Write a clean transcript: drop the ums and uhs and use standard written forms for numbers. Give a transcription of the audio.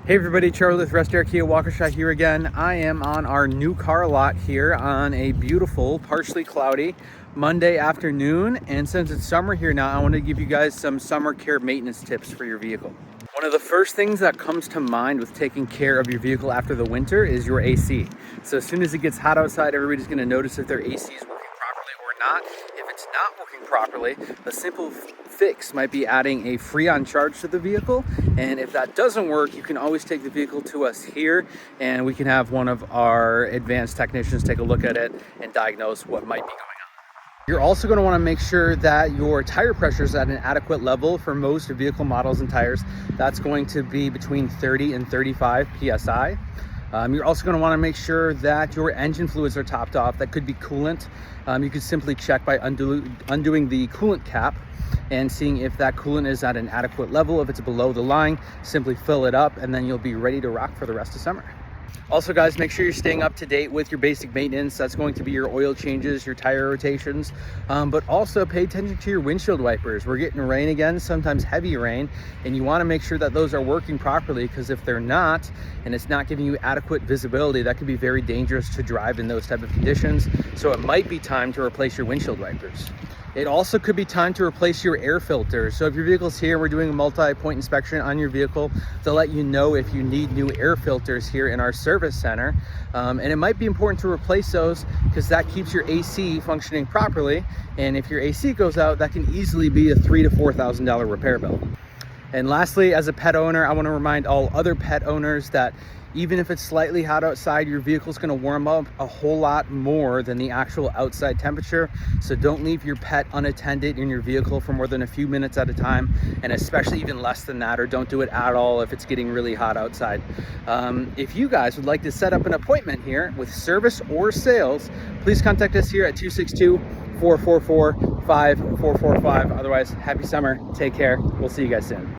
Hey everybody, Charlie with Russ Darrow Kia Waukesha here again. I am on our new car lot here on a beautiful, partially cloudy Monday afternoon. And since it's summer here now, I want to give you guys some summer care maintenance tips for your vehicle. One of the first things that comes to mind with taking care of your vehicle after the winter is your AC. So as soon as it gets hot outside, everybody's going to notice if their AC is working properly or not. If it's not working properly, a simple fix might be adding a Freon charge to the vehicle. And if that doesn't work, you can always take the vehicle to us here and we can have one of our advanced technicians take a look at it and diagnose what might be going on. You're also going to want to make sure that your tire pressure is at an adequate level. For most vehicle models and tires, that's going to be between 30 and 35 PSI. You're also going to want to make sure that your engine fluids are topped off. That could be coolant. You could simply check by undoing the coolant cap and seeing if that coolant is at an adequate level. If it's below the line, simply fill it up and then you'll be ready to rock for the rest of summer. Also guys, make sure you're staying up to date with your basic maintenance. That's going to be your oil changes, your tire rotations, but also pay attention to your windshield wipers. We're getting rain again, sometimes heavy rain, and you want to make sure that those are working properly, because if they're not and it's not giving you adequate visibility, that could be very dangerous to drive in those type of conditions. So it might be time to replace your windshield wipers. It also could be time to replace your air filter. So if your vehicle's here, we're doing a multi-point inspection on your vehicle to let you know if you need new air filters here in our service center. And it might be important to replace those because that keeps your AC functioning properly. And if your AC goes out, that can easily be a $3,000 to $4,000 repair bill. And lastly, as a pet owner, I want to remind all other pet owners that even if it's slightly hot outside, your vehicle's going to warm up a whole lot more than the actual outside temperature. So don't leave your pet unattended in your vehicle for more than a few minutes at a time, and especially even less than that, or don't do it at all if it's getting really hot outside. If you guys would like to set up an appointment here with service or sales, please contact us here at 262-444-5445. Otherwise, happy summer. Take care. We'll see you guys soon.